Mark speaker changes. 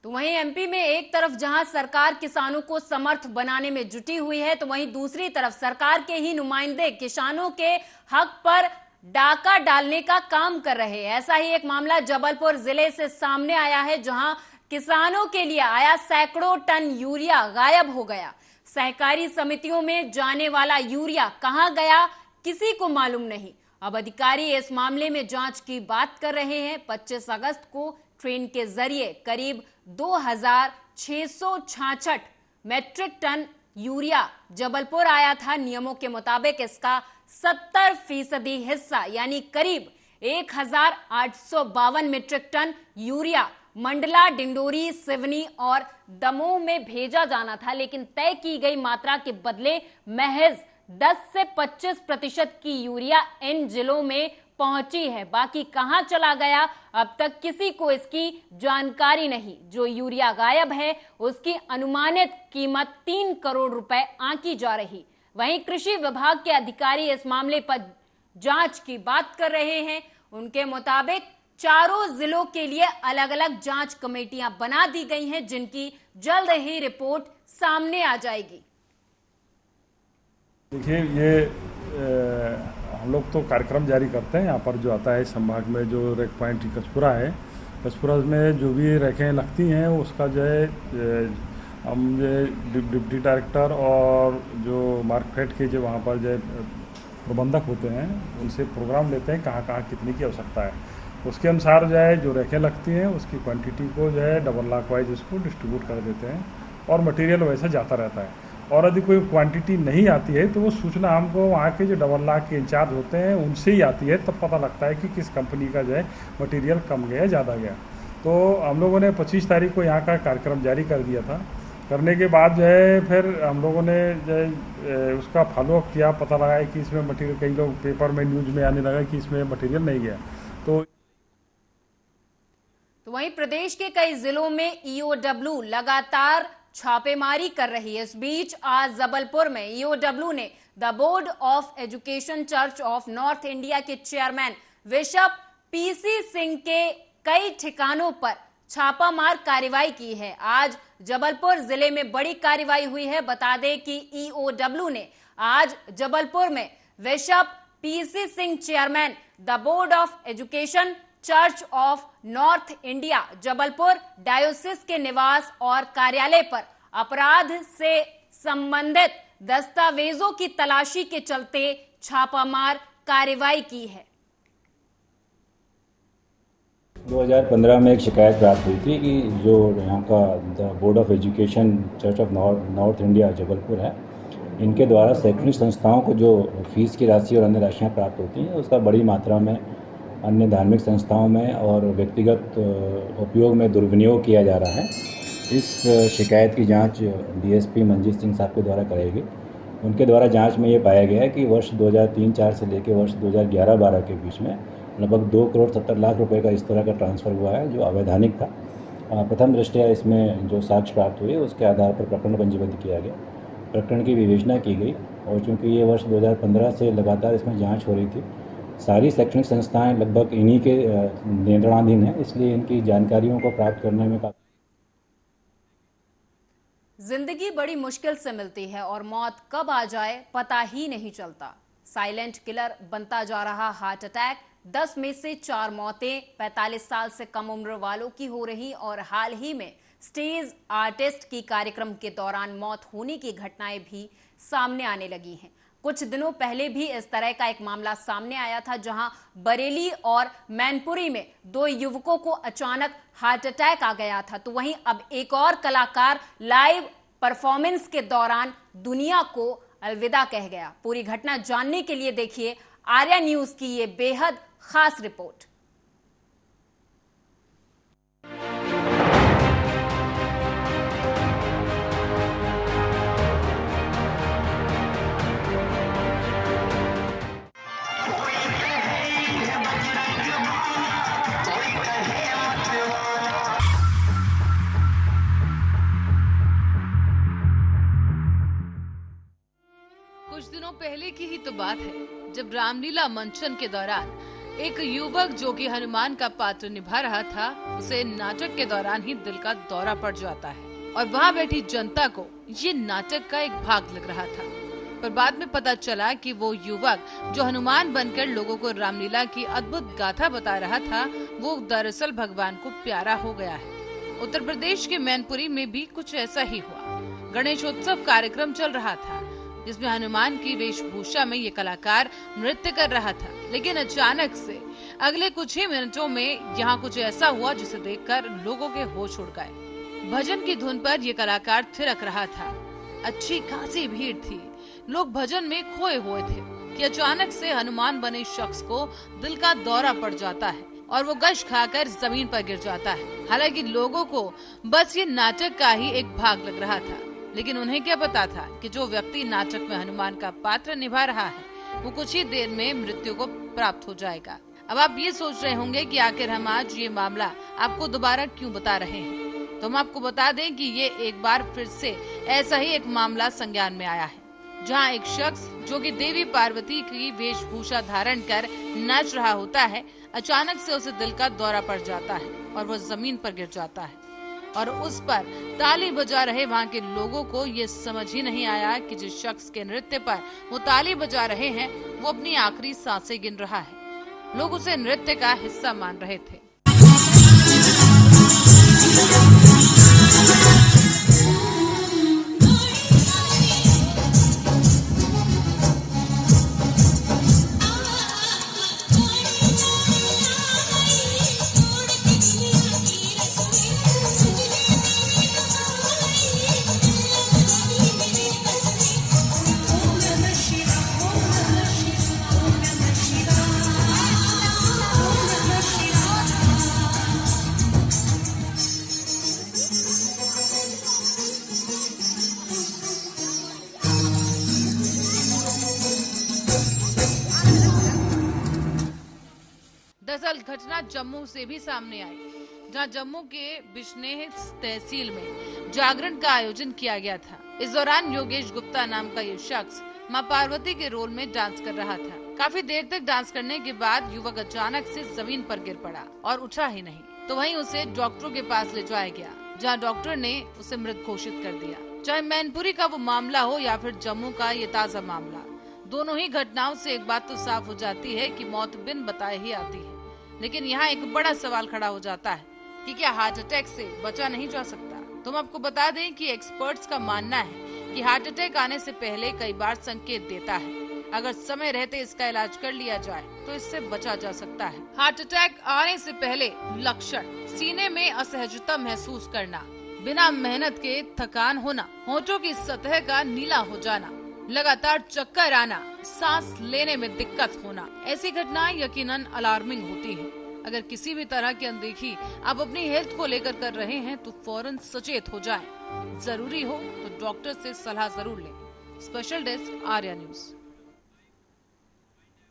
Speaker 1: तो वहीं एमपी में एक तरफ जहां सरकार किसानों को समर्थ बनाने में जुटी हुई है, तो वहीं दूसरी तरफ सरकार के ही नुमाइंदे किसानों के हक पर डाका डालने का काम कर रहे हैं। ऐसा ही एक मामला जबलपुर जिले से सामने आया है, जहां किसानों के लिए आया सैकड़ों टन यूरिया गायब हो गया। सहकारी समितियों में जाने वाला यूरिया कहां गया, किसी को मालूम नहीं। अब अधिकारी इस मामले में जांच की बात कर रहे हैं। 25 अगस्त को ट्रेन के जरिए करीब 2666 मैट्रिक टन यूरिया जबलपुर आया था। नियमों के मुताबिक इसका 70% हिस्सा यानी करीब 1852 metric ton urea Mandla, Dindori, Seoni और दमोह में भेजा जाना था, लेकिन तय की गई मात्रा के बदले महज 10 से 25% की यूरिया इन जिलों में पहुंची है। बाकी कहां चला गया, अब तक किसी को इसकी जानकारी नहीं। जो यूरिया गायब है उसकी अनुमानित कीमत 3 करोड़ रुपए आंकी जा रही। वहीं कृषि विभाग के अधिकारी इस मामले पर जांच की बात कर रहे हैं। उनके मुताबिक चारों जिलों के लिए अलग अलग जांच कमेटियां बना दी गई हैं, जिनकी जल्द ही रिपोर्ट सामने आ जाएगी।
Speaker 2: देखिए, ये हम लोग तो कार्यक्रम जारी करते हैं। यहाँ पर जो आता है संभाग में जो रेक पॉइंट कचपुरा है, कचपुरा में जो भी रेखें लगती हैं उसका जो है हम जो डिप्टी डायरेक्टर और जो मार्कफेड के जो वहाँ पर जो प्रबंधक होते हैं उनसे प्रोग्राम लेते हैं कहाँ कहाँ कितने की आवश्यकता है। उसके अनुसार जो है जो रेखें लगती हैं उसकी क्वांटिटी को जो है डबल लाख वाइज उसको डिस्ट्रीब्यूट कर देते हैं और मटेरियल वैसे जाता रहता है। और यदि कोई क्वांटिटी नहीं आती है तो वो सूचना हमको वहाँ के जो डबल लाख के इंचार्ज होते हैं उनसे ही आती है, तब पता लगता है कि किस कंपनी का जो है मटेरियल कम गया ज़्यादा गया। तो हम लोगों ने 25 तारीख को यहाँ का कार्यक्रम जारी कर दिया था। करने के बाद जो है फिर हम लोगों ने जो है उसका फॉलोअप किया, पता लगा कि इसमें मटेरियल, कई लोग पेपर में न्यूज में आने लगा कि इसमें मटेरियल नहीं गया। तो
Speaker 1: वहीं प्रदेश के कई जिलों में ईओडब्ल्यू लगातार छापेमारी कर रही है। इस बीच आज जबलपुर में ईओडब्ल्यू ने the board of education church of north India के चेयरमैन बिशप पीसी सिंह के कई ठिकानों पर छापामार कार्रवाई की है। आज जबलपुर जिले में बड़ी कार्रवाई हुई है। बता दें कि ईओडब्ल्यू ने आज जबलपुर में bishop PC Singh chairman the board of education church of north India Jabalpur डायोसिस के निवास और कार्यालय पर अपराध से संबंधित दस्तावेजों की तलाशी के चलते छापामार कार्रवाई की है।
Speaker 3: 2015 में एक शिकायत प्राप्त हुई थी कि जो यहाँ का the board of education church of north India Jabalpur है, इनके द्वारा शैक्षणिक संस्थाओं को जो फीस की राशि और अन्य राशियाँ प्राप्त होती हैं उसका बड़ी मात्रा में अन्य धार्मिक संस्थाओं में और व्यक्तिगत उपयोग में दुर्विनियोग किया जा रहा है। इस शिकायत की जांच डीएसपी मंजीत सिंह साहब के द्वारा कराई गई। उनके द्वारा जांच में ये पाया गया है कि वर्ष 2003-04 से लेकर वर्ष 2011-12 के बीच में लगभग 2 करोड़ 70 लाख रुपए का इस तरह का ट्रांसफ़र हुआ है जो अवैधानिक था। प्रथम दृष्टया इसमें जो साक्ष्य प्राप्त हुए उसके आधार पर प्रकरण पंजीबद्ध किया गया, प्रकरण की विवेचना की गई। और चूँकि ये वर्ष 2015 से लगातार इसमें जाँच हो रही थी, सारी शैक्षणिक संस्थाएं लगभग इन्हीं के नियंत्रणाधीन हैं, इसलिए इनकी जानकारियों को प्राप्त करने में
Speaker 1: जिंदगी बड़ी मुश्किल से मिलती है और मौत कब आ जाए पता ही नहीं चलता। साइलेंट किलर बनता जा रहा हार्ट अटैक, 10 में से 4 मौतें 45 साल से कम उम्र वालों की हो रही और हाल ही में स्टेज आर्टिस्ट की कार्यक्रम के दौरान मौत होने की घटनाएं भी सामने आने लगी हैं। कुछ दिनों पहले भी इस तरह का एक मामला सामने आया था, जहां बरेली और मैनपुरी में 2 युवकों को अचानक हार्ट अटैक आ गया था। तो वहीं अब एक और कलाकार लाइव परफॉर्मेंस के दौरान दुनिया को अलविदा कह गया। पूरी घटना जानने के लिए देखिए आर्या न्यूज की ये बेहद खास रिपोर्ट।
Speaker 4: कुछ दिनों पहले की ही तो बात है जब रामलीला मंचन के दौरान एक युवक जो कि हनुमान का पात्र निभा रहा था, उसे नाटक के दौरान ही दिल का दौरा पड़ जाता है और वहाँ बैठी जनता को ये नाटक का एक भाग लग रहा था। पर बाद में पता चला कि वो युवक जो हनुमान बनकर लोगों को रामलीला की अद्भुत गाथा बता रहा था, वो दरअसल भगवान को प्यारा हो गया है। उत्तर प्रदेश के मैनपुरी में भी कुछ ऐसा ही हुआ। गणेशोत्सव कार्यक्रम चल रहा था, जिसमें हनुमान की वेशभूषा में ये कलाकार नृत्य कर रहा था, लेकिन अचानक से अगले कुछ ही मिनटों में यहाँ कुछ ऐसा हुआ जिसे देखकर लोगों के होश उड़ गए। भजन की धुन पर ये कलाकार थिरक रहा था। अच्छी खासी भीड़ थी, लोग भजन में खोए हुए थे कि अचानक से हनुमान बने शख्स को दिल का दौरा पड़ जाता है और वो गश खाकर जमीन पर गिर जाता है। हालांकि लोगों को बस ये नाटक का ही एक भाग लग रहा था, लेकिन उन्हें क्या पता था कि जो व्यक्ति नाटक में हनुमान का पात्र निभा रहा है, वो कुछ ही देर में मृत्यु को प्राप्त हो जाएगा। अब आप ये सोच रहे होंगे कि आखिर हम आज ये मामला आपको दोबारा क्यों बता रहे हैं, तो हम आपको बता दें कि ये एक बार फिर से ऐसा ही एक मामला संज्ञान में आया है, जहाँ एक शख्स जो कि देवी पार्वती की वेशभूषा धारण कर नाच रहा होता है, अचानक से उसे दिल का दौरा पड़ जाता है और वो जमीन पर गिर जाता है और उस पर ताली बजा रहे वहाँ के लोगों को ये समझ ही नहीं आया कि जिस शख्स के नृत्य पर वो ताली बजा रहे हैं, वो अपनी आखिरी सांसें गिन रहा है। लोग उसे नृत्य का हिस्सा मान रहे थे। दरअसल घटना जम्मू से भी सामने आई, जहां जम्मू के बिश्नेह तहसील में जागरण का आयोजन किया गया था। इस दौरान योगेश गुप्ता नाम का ये शख्स मां पार्वती के रोल में डांस कर रहा था। काफी देर तक डांस करने के बाद युवक अचानक से जमीन पर गिर पड़ा और उठा ही नहीं, तो वहीं उसे डॉक्टरों के पास ले जाया गया, जहां डॉक्टर ने उसे मृत घोषित कर दिया। चाहे मैनपुरी का वो मामला हो या फिर जम्मू का ये ताजा मामला, दोनों ही घटनाओं से एक बात तो साफ हो जाती है कि मौत बिन बताए ही आती है। लेकिन यहाँ एक बड़ा सवाल खड़ा हो जाता है कि क्या हार्ट अटैक से बचा नहीं जा सकता। तो हम आपको बता दें कि एक्सपर्ट्स का मानना है कि हार्ट अटैक आने से पहले कई बार संकेत देता है। अगर समय रहते इसका इलाज कर लिया जाए तो इससे बचा जा सकता है। हार्ट अटैक आने से पहले लक्षण: सीने में असहजता महसूस करना, बिना मेहनत के थकान होना, होठों की सतह का नीला हो जाना, लगातार चक्कर आना, सांस लेने में दिक्कत होना। ऐसी घटनाएं यकीनन अलार्मिंग होती है। अगर किसी भी तरह की अनदेखी आप अपनी हेल्थ को लेकर कर रहे हैं तो फौरन सचेत हो जाएं। जरूरी हो तो डॉक्टर से सलाह जरूर लें। Special desk, Arya news.